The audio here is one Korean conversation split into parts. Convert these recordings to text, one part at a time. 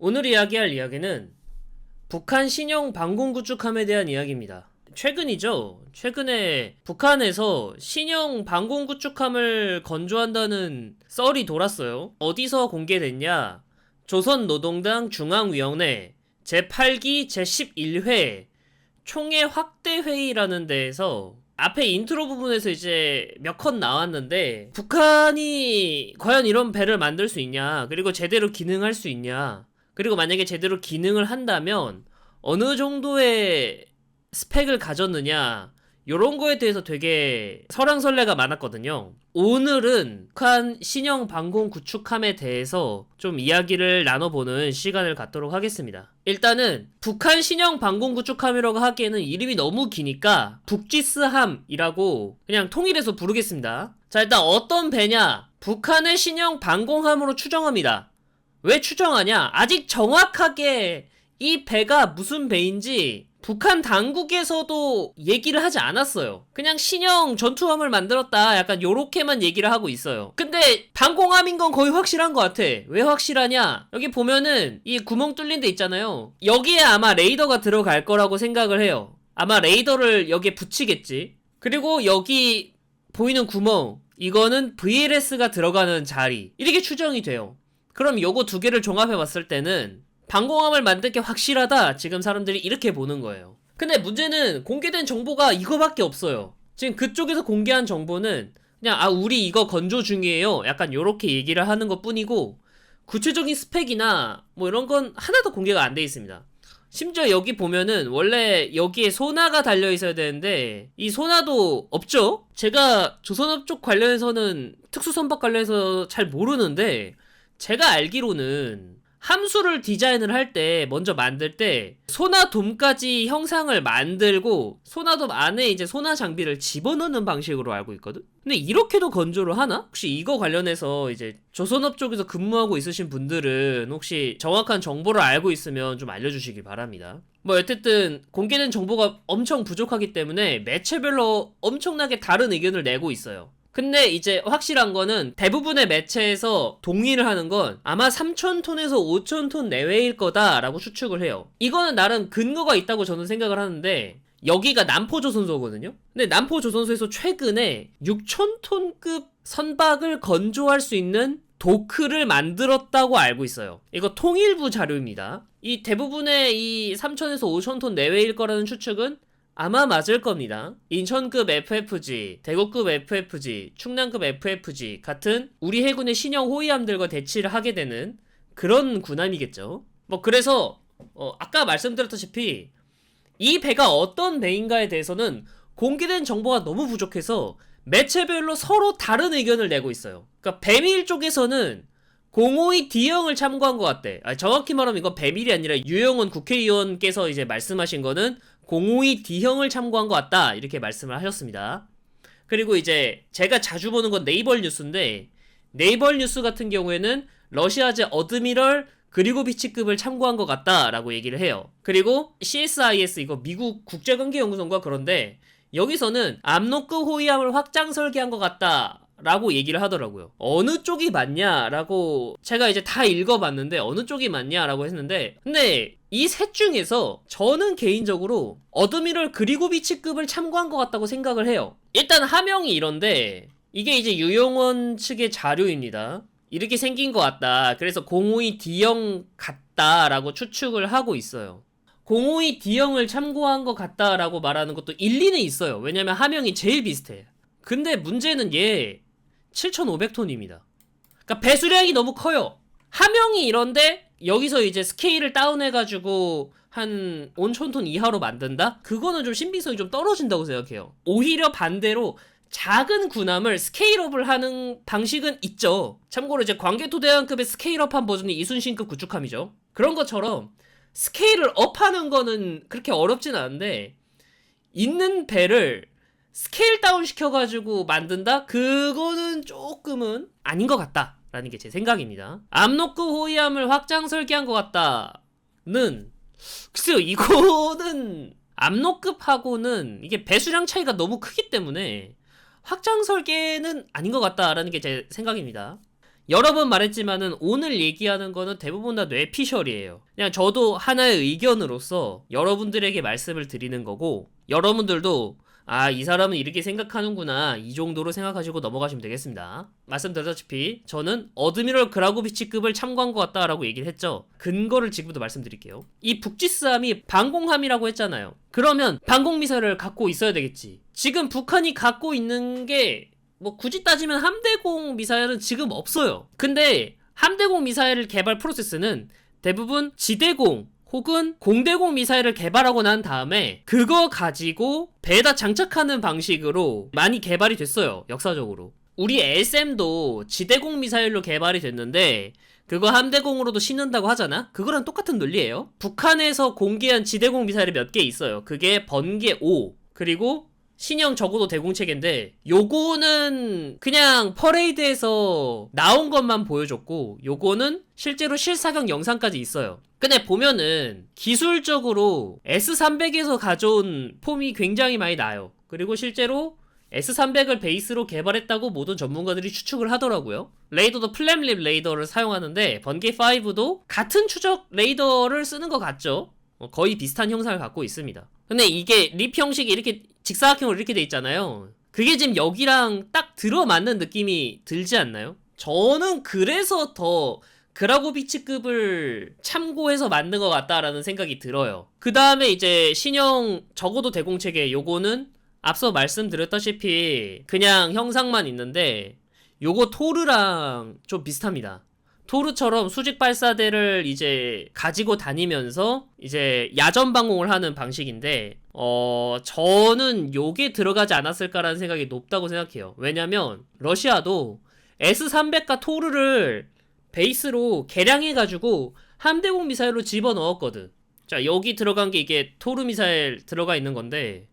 오늘 이야기할 이야기는 북한 신형 방공 구축함에 대한 이야기입니다. 최근이죠. 최근에 북한에서 신형 방공 구축함을 건조한다는 썰이 돌았어요. 어디서 공개됐냐? 조선노동당 중앙위원회 제8기 제11회 총회 확대회의라는 데에서 앞에 인트로 부분에서 이제 몇 컷 나왔는데, 북한이 과연 이런 배를 만들 수 있냐, 그리고 제대로 기능할 수 있냐, 그리고 만약에 제대로 기능을 한다면 어느 정도의 스펙을 가졌느냐, 요런 거에 대해서 되게 설왕설래가 많았거든요. 오늘은 북한 신형 방공 구축함에 대해서 좀 이야기를 나눠보는 시간을 갖도록 하겠습니다. 일단은 북한 신형 방공 구축함이라고 하기에는 이름이 너무 기니까 북지스함이라고 그냥 통일해서 부르겠습니다. 자, 일단 어떤 배냐? 북한의 신형 방공함으로 추정합니다. 왜 추정하냐? 아직 정확하게 이 배가 무슨 배인지 북한 당국에서도 얘기를 하지 않았어요. 그냥 신형 전투함을 만들었다, 약간 요렇게만 얘기를 하고 있어요. 근데 방공함인 건 거의 확실한 것 같아. 왜 확실하냐? 여기 보면은 이 구멍 뚫린 데 있잖아요. 여기에 아마 레이더가 들어갈 거라고 생각을 해요. 아마 레이더를 여기에 붙이겠지. 그리고 여기 보이는 구멍, 이거는 VLS가 들어가는 자리, 이렇게 추정이 돼요. 그럼 요거 두 개를 종합해 봤을 때는 방공함을 만들 게 확실하다, 지금 사람들이 이렇게 보는 거예요. 근데 문제는 공개된 정보가 이거밖에 없어요. 지금 그쪽에서 공개한 정보는 그냥 우리 이거 건조 중이에요, 약간 요렇게 얘기를 하는 것 뿐이고, 구체적인 스펙이나 뭐 이런 건 하나도 공개가 안 돼 있습니다. 심지어 여기 보면은 원래 여기에 소나가 달려 있어야 되는데 이 소나도 없죠? 제가 조선업 쪽 관련해서는 특수선박 관련해서 잘 모르는데, 제가 알기로는 함수를 디자인을 할 때, 먼저 만들 때 소나돔까지 형상을 만들고 소나돔 안에 이제 소나 장비를 집어넣는 방식으로 알고 있거든? 근데 이렇게도 건조를 하나? 혹시 이거 관련해서 이제 조선업 쪽에서 근무하고 있으신 분들은 혹시 정확한 정보를 알고 있으면 좀 알려주시기 바랍니다. 뭐 어쨌든 공개된 정보가 엄청 부족하기 때문에 매체별로 엄청나게 다른 의견을 내고 있어요. 근데 이제 확실한 거는 대부분의 매체에서 동의를 하는 건 아마 3,000톤에서 5,000톤 내외일 거다라고 추측을 해요. 이거는 나름 근거가 있다고 저는 생각을 하는데, 여기가 남포조선소거든요? 근데 남포조선소에서 최근에 6,000톤급 선박을 건조할 수 있는 도크를 만들었다고 알고 있어요. 이거 통일부 자료입니다. 이 대부분의 이 3,000에서 5,000톤 내외일 거라는 추측은 아마 맞을 겁니다. 인천급 FFG, 대구급 FFG, 충남급 FFG 같은 우리 해군의 신형 호위함들과 대치를 하게 되는 그런 군함이겠죠. 뭐 그래서 아까 말씀드렸다시피 이 배가 어떤 배인가에 대해서는 공개된 정보가 너무 부족해서 매체별로 서로 다른 의견을 내고 있어요. 그러니까 배밀 쪽에서는 052 D형을 참고한 것 같대. 정확히 말하면 이건 배밀이 아니라 유영원 국회의원께서 이제 말씀하신 거는 052 D형을 참고한 것 같다, 이렇게 말씀을 하셨습니다. 그리고 이제 제가 자주 보는 건 네이벌 뉴스인데, 네이벌 뉴스 같은 경우에는 러시아제 어드미럴 그리고비치급을 참고한 것 같다라고 얘기를 해요. 그리고 CSIS, 이거 미국 국제관계연구소인가 그런데, 여기서는 암로급 호위함을 확장 설계한 것 같다 라고 얘기를 하더라고요. 어느 쪽이 맞냐라고 제가 이제 다 읽어봤는데, 어느 쪽이 맞냐라고 했는데, 근데 이 셋 중에서 저는 개인적으로 어드미럴 그리고비치급을 참고한 것 같다고 생각을 해요. 일단 하명이 이런데, 이게 이제 유용원 측의 자료입니다. 이렇게 생긴 것 같다, 그래서 052 D형 같다라고 추측을 하고 있어요. 052 D형을 참고한 것 같다라고 말하는 것도 일리는 있어요. 왜냐면 하명이 제일 비슷해. 근데 문제는 얘 7,500톤입니다. 그러니까 배수량이 너무 커요. 하명이 이런데 여기서 이제 스케일을 다운해가지고 한 5,000톤 이하로 만든다? 그거는 좀 신빙성이 좀 떨어진다고 생각해요. 오히려 반대로 작은 군함을 스케일업을 하는 방식은 있죠. 참고로 이제 광개토대왕급의 스케일업한 버전이 이순신급 구축함이죠. 그런 것처럼 스케일을 업하는 거는 그렇게 어렵진 않은데, 있는 배를 스케일 다운 시켜가지고 만든다? 그거는 조금은 아닌 것 같다 라는 게 제 생각입니다. 암로급 호위함을 확장 설계한 것 같다는, 글쎄요, 이거는 암로급하고는 이게 배수량 차이가 너무 크기 때문에 확장 설계는 아닌 것 같다라는 게 제 생각입니다. 여러 번 말했지만은 오늘 얘기하는 거는 대부분 다 뇌피셜이에요. 그냥 저도 하나의 의견으로서 여러분들에게 말씀을 드리는 거고, 여러분들도 아, 이 사람은 이렇게 생각하는구나, 이 정도로 생각하시고 넘어가시면 되겠습니다. 말씀드렸다시피 저는 어드미럴 그라고비치급을 참고한 것 같다라고 얘기를 했죠. 근거를 지금부터 말씀드릴게요. 이 북지스함이 방공함이라고 했잖아요. 그러면 방공미사일을 갖고 있어야 되겠지. 지금 북한이 갖고 있는 게 뭐 굳이 따지면 함대공 미사일은 지금 없어요. 근데 함대공 미사일 개발 프로세스는 대부분 지대공 혹은 공대공 미사일을 개발하고 난 다음에 그거 가지고 배에다 장착하는 방식으로 많이 개발이 됐어요. 역사적으로. 우리 SM도 지대공 미사일로 개발이 됐는데 그거 함대공으로도 싣는다고 하잖아? 그거랑 똑같은 논리예요. 북한에서 공개한 지대공 미사일이 몇 개 있어요. 그게 번개 5 그리고 신형 저고도 대공체계인데 요거는 그냥 퍼레이드에서 나온 것만 보여줬고 요거는 실제로 실사격 영상까지 있어요. 근데 보면은 기술적으로 S300에서 가져온 폼이 굉장히 많이 나요. 그리고 실제로 S300을 베이스로 개발했다고 모든 전문가들이 추측을 하더라고요. 레이더도 플램립 레이더를 사용하는데 번개5도 같은 추적 레이더를 쓰는 것 같죠. 거의 비슷한 형상을 갖고 있습니다. 근데 이게 립 형식이 이렇게 직사각형으로 이렇게 돼 있잖아요. 그게 지금 여기랑 딱 들어맞는 느낌이 들지 않나요? 저는 그래서 더 그라고비치급을 참고해서 만든 것 같다라는 생각이 들어요. 그 다음에 이제 신형 적어도 대공체계 요거는 앞서 말씀드렸다시피 그냥 형상만 있는데 요거 토르랑 좀 비슷합니다. 토르처럼 수직 발사대를 이제 가지고 다니면서 이제 야전 방공을 하는 방식인데 저는 요게 들어가지 않았을까라는 생각이 높다고 생각해요. 왜냐면 러시아도 S300과 토르를 베이스로 개량해가지고 함대공 미사일로 집어넣었거든. 자, 여기 들어간 게 이게 토르 미사일 들어가 있는 건데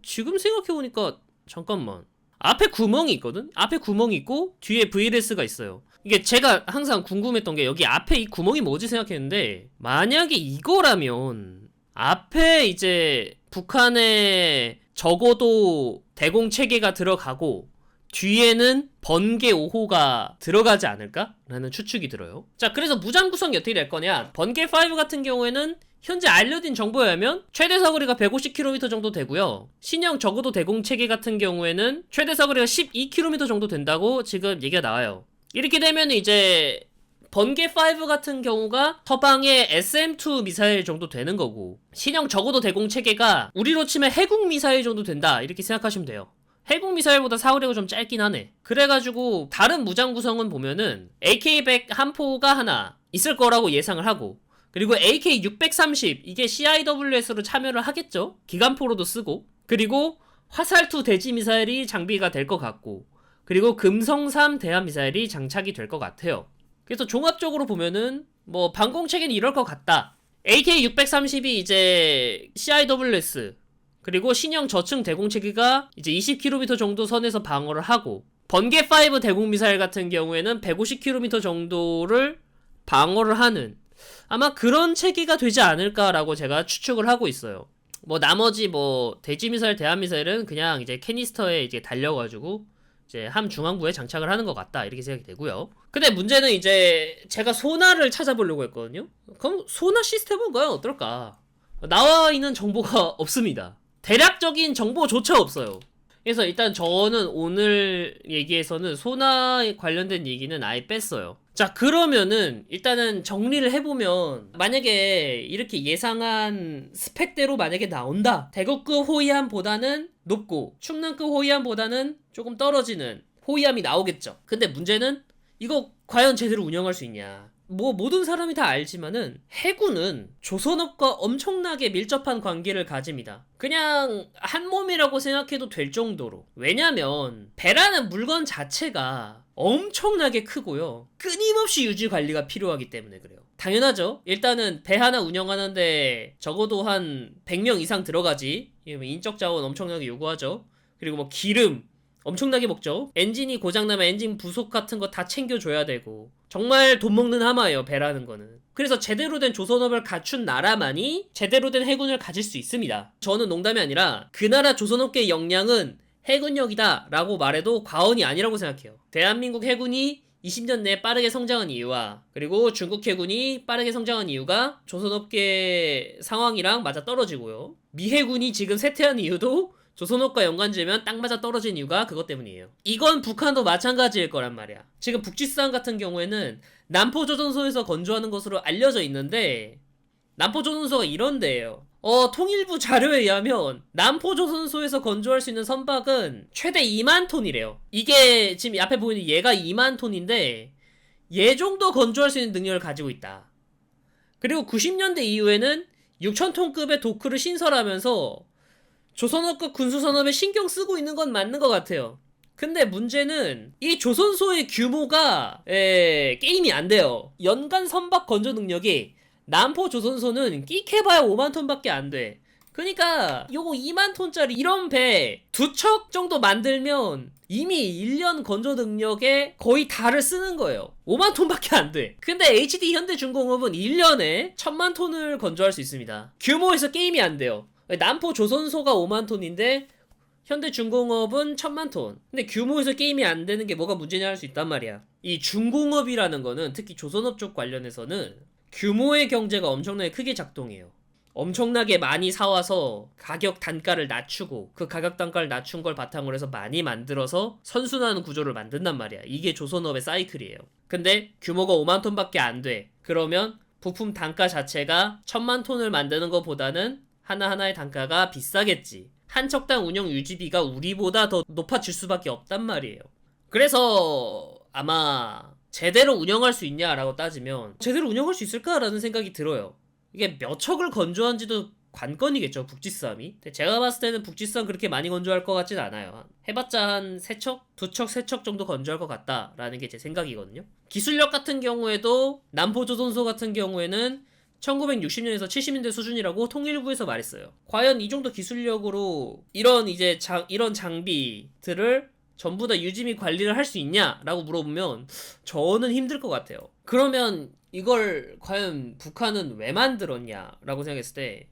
지금 생각해보니까 잠깐만, 앞에 구멍이 있거든? 앞에 구멍이 있고 뒤에 VLS가 있어요. 이게 제가 항상 궁금했던 게 여기 앞에 이 구멍이 뭐지 생각했는데, 만약에 이거라면 앞에 이제 북한의 적어도 대공체계가 들어가고 뒤에는 번개 5호가 들어가지 않을까? 라는 추측이 들어요. 자, 그래서 무장 구성이 어떻게 될 거냐? 번개 5 같은 경우에는 현재 알려진 정보에 의하면 최대 사거리가 150km 정도 되고요. 신형 적어도 대공체계 같은 경우에는 최대 사거리가 12km 정도 된다고 지금 얘기가 나와요. 이렇게 되면 이제 번개5 같은 경우가 서방의 SM2 미사일 정도 되는 거고, 신형 적어도 대공체계가 우리로 치면 해국 미사일 정도 된다 이렇게 생각하시면 돼요. 해국 미사일보다 사거리가 좀 짧긴 하네. 그래가지고 다른 무장 구성은 보면은 AK-100 한 포가 하나 있을 거라고 예상을 하고, 그리고 AK-630 이게 CIWS로 참여를 하겠죠? 기관포로도 쓰고, 그리고 화살2 대지 미사일이 장비가 될 것 같고, 그리고 금성3 대함 미사일이 장착이 될 것 같아요. 그래서 종합적으로 보면은 뭐 방공체계는 이럴 것 같다. AK-630이 이제 CIWS 그리고 신형 저층 대공체계가 이제 20km 정도 선에서 방어를 하고, 번개5 대공미사일 같은 경우에는 150km 정도를 방어를 하는 아마 그런 체계가 되지 않을까라고 제가 추측을 하고 있어요. 뭐 나머지 뭐 대지미사일 대함미사일은 그냥 이제 캐니스터에 이제 달려가지고 이제 함 중앙부에 장착을 하는 것 같다 이렇게 생각이 되고요. 근데 문제는 이제 제가 소나를 찾아보려고 했거든요. 그럼 소나 시스템은 과연 어떨까? 나와 있는 정보가 없습니다. 대략적인 정보조차 없어요. 그래서 일단 저는 오늘 얘기에서는 소나에 관련된 얘기는 아예 뺐어요. 자, 그러면은 일단은 정리를 해보면, 만약에 이렇게 예상한 스펙대로 만약에 나온다, 대구급 호위함보다는 높고 충남급 호위함보다는 조금 떨어지는 호위함이 나오겠죠. 근데 문제는 이거 과연 제대로 운영할 수 있냐. 뭐 모든 사람이 다 알지만은 해군은 조선업과 엄청나게 밀접한 관계를 가집니다. 그냥 한 몸이라고 생각해도 될 정도로. 왜냐면 배라는 물건 자체가 엄청나게 크고요, 끊임없이 유지 관리가 필요하기 때문에 그래요. 당연하죠. 일단은 배 하나 운영하는데 적어도 한 100명 이상 들어가지. 인적 자원 엄청나게 요구하죠. 그리고 뭐 기름 엄청나게 먹죠. 엔진이 고장나면 엔진 부속 같은 거 다 챙겨줘야 되고, 정말 돈 먹는 하마예요, 배라는 거는. 그래서 제대로 된 조선업을 갖춘 나라만이 제대로 된 해군을 가질 수 있습니다. 저는 농담이 아니라 그 나라 조선업계의 역량은 해군력이다 라고 말해도 과언이 아니라고 생각해요. 대한민국 해군이 20년 내에 빠르게 성장한 이유와 그리고 중국 해군이 빠르게 성장한 이유가 조선업계 상황이랑 맞아 떨어지고요. 미 해군이 지금 쇠퇴한 이유도 조선업과 연관지으면 딱 맞아 떨어진 이유가 그것 때문이에요. 이건 북한도 마찬가지일 거란 말이야. 지금 북지산 같은 경우에는 남포조선소에서 건조하는 것으로 알려져 있는데 남포조선소가 이런 데예요. 통일부 자료에 의하면 남포조선소에서 건조할 수 있는 선박은 최대 2만 톤이래요. 이게 지금 앞에 보이는 얘가 2만 톤인데 얘 정도 건조할 수 있는 능력을 가지고 있다. 그리고 90년대 이후에는 6,000톤급의 도크를 신설하면서 조선업과 군수산업에 신경 쓰고 있는 건 맞는 것 같아요. 근데 문제는 이 조선소의 규모가 게임이 안 돼요. 연간 선박 건조 능력이 남포 조선소는 끼케봐야 5만 톤밖에 안 돼. 그러니까 요거 2만 톤짜리 이런 배 두 척 정도 만들면 이미 1년 건조 능력에 거의 다를 쓰는 거예요. 5만 톤밖에 안 돼. 근데 HD 현대중공업은 1년에 1000만 톤을 건조할 수 있습니다. 규모에서 게임이 안 돼요. 남포 조선소가 5만 톤인데 현대중공업은 1000만 톤. 근데 규모에서 게임이 안 되는 게 뭐가 문제냐 할 수 있단 말이야. 이 중공업이라는 거는 특히 조선업 쪽 관련해서는 규모의 경제가 엄청나게 크게 작동해요. 엄청나게 많이 사와서 가격 단가를 낮추고 그 가격 단가를 낮춘 걸 바탕으로 해서 많이 만들어서 선순환 구조를 만든단 말이야. 이게 조선업의 사이클이에요. 근데 규모가 5만 톤밖에 안 돼. 그러면 부품 단가 자체가 1000만 톤을 만드는 것보다는 하나하나의 단가가 비싸겠지. 한 척당 운영 유지비가 우리보다 더 높아질 수밖에 없단 말이에요. 그래서 아마 제대로 운영할 수 있냐라고 따지면 제대로 운영할 수 있을까라는 생각이 들어요. 이게 몇 척을 건조한지도 관건이겠죠, 북지쌈이. 근데 제가 봤을 때는 북지쌈 그렇게 많이 건조할 것 같진 않아요. 해봤자 한 3척? 2척, 3척 정도 건조할 것 같다라는 게 제 생각이거든요. 기술력 같은 경우에도 남포조선소 같은 경우에는 1960년에서 70년대 수준이라고 통일부에서 말했어요. 과연 이 정도 기술력으로 이런 이런 장비들을 전부 다 유지 및 관리를 할 수 있냐라고 물어보면 저는 힘들 것 같아요. 그러면 이걸 과연 북한은 왜 만들었냐라고 생각했을 때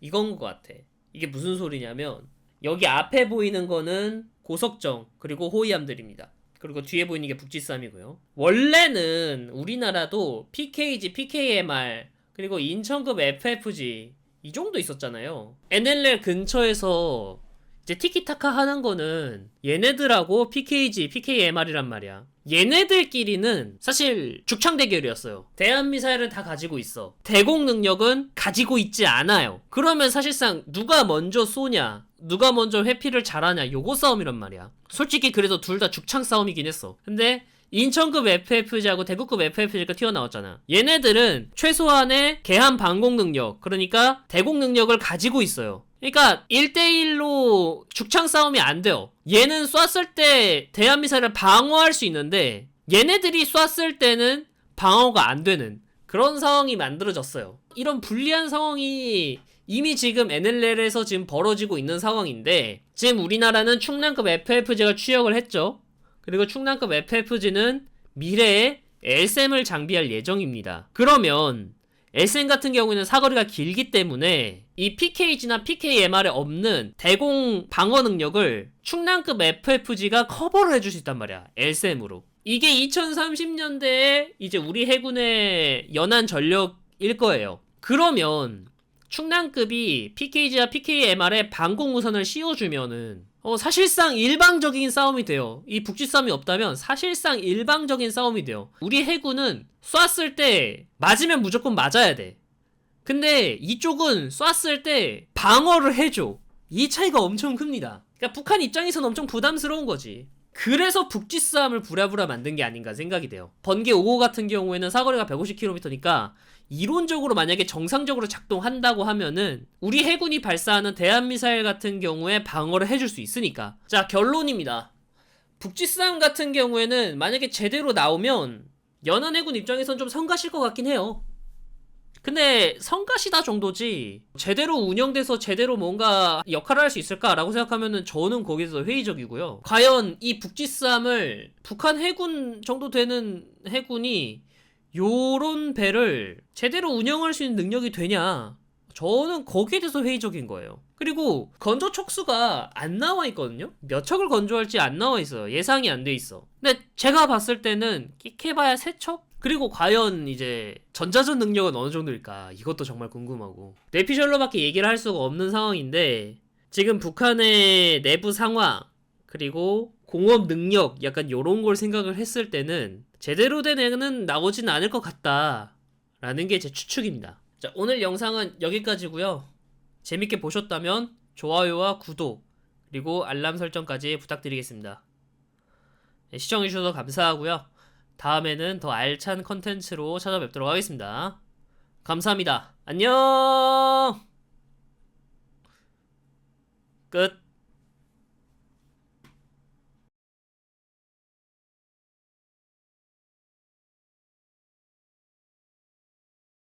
이건 것 같아. 이게 무슨 소리냐면 여기 앞에 보이는 거는 고석정 그리고 호위함들입니다. 그리고 뒤에 보이는 게 북지쌈이고요. 원래는 우리나라도 PKG, PKMR 그리고 인천급 FFG 이 정도 있었잖아요. NLL 근처에서 이제 티키타카 하는 거는 얘네들하고 PKG, PKMR이란 말이야. 얘네들끼리는 사실 죽창 대결이었어요. 대한미사일은 다 가지고 있어. 대공 능력은 가지고 있지 않아요. 그러면 사실상 누가 먼저 쏘냐, 누가 먼저 회피를 잘하냐, 요거 싸움이란 말이야. 솔직히 그래도 둘 다 죽창 싸움이긴 했어. 근데 인천급 FFG하고 대구급 FFG가 튀어나왔잖아. 얘네들은 최소한의 개함 방공 능력, 그러니까 대공 능력을 가지고 있어요. 그러니까 1대1로 죽창 싸움이 안 돼요. 얘는 쐈을 때 대한미사일을 방어할 수 있는데 얘네들이 쐈을 때는 방어가 안 되는 그런 상황이 만들어졌어요. 이런 불리한 상황이 이미 지금 NLL에서 지금 벌어지고 있는 상황인데 지금 우리나라는 충남급 FFG가 취역을 했죠. 그리고 충남급 FFG는 미래에 LSM을 장비할 예정입니다. 그러면 LSM 같은 경우에는 사거리가 길기 때문에 이 PKG나 PKMR에 없는 대공 방어 능력을 충남급 FFG가 커버를 해줄 수 있단 말이야. LSM으로. 이게 2030년대에 이제 우리 해군의 연안 전력일 거예요. 그러면 충남급이 PKG와 PKMR에 방공 우선을 씌워주면은 사실상 일방적인 싸움이 돼요. 이 북지싸움이 없다면 사실상 일방적인 싸움이 돼요. 우리 해군은 쐈을 때 맞으면 무조건 맞아야 돼. 근데 이쪽은 쐈을 때 방어를 해줘. 이 차이가 엄청 큽니다. 그러니까 북한 입장에서는 엄청 부담스러운 거지. 그래서 북지싸움을 부랴부랴 만든 게 아닌가 생각이 돼요. 번개 5호 같은 경우에는 사거리가 150km니까 이론적으로 만약에 정상적으로 작동한다고 하면은 우리 해군이 발사하는 대한미사일 같은 경우에 방어를 해줄 수 있으니까. 자, 결론입니다. 북지싸움 같은 경우에는 만약에 제대로 나오면 연안해군 입장에선 좀 성가실 것 같긴 해요. 근데 성가시다 정도지 제대로 운영돼서 제대로 뭔가 역할을 할 수 있을까라고 생각하면은 저는 거기서 회의적이고요. 과연 이 북지쌈을 북한 해군 정도 되는 해군이 요런 배를 제대로 운영할 수 있는 능력이 되냐? 저는 거기에 대해서 회의적인 거예요. 그리고 건조 촉수가 안 나와 있거든요. 몇 척을 건조할지 안 나와 있어요. 예상이 안 돼 있어. 근데 제가 봤을 때는 끽해봐야 3척? 그리고 과연 이제 전자전 능력은 어느 정도일까? 이것도 정말 궁금하고. 뇌피셜로밖에 얘기를 할 수가 없는 상황인데 지금 북한의 내부 상황 그리고 공업 능력 약간 요런 걸 생각을 했을 때는 제대로 된 애는 나오진 않을 것 같다 라는 게 제 추측입니다. 자, 오늘 영상은 여기까지고요. 재밌게 보셨다면 좋아요와 구독 그리고 알람 설정까지 부탁드리겠습니다. 네, 시청해주셔서 감사하고요. 다음에는 더 알찬 컨텐츠로 찾아뵙도록 하겠습니다. 감사합니다. 안녕. 끝.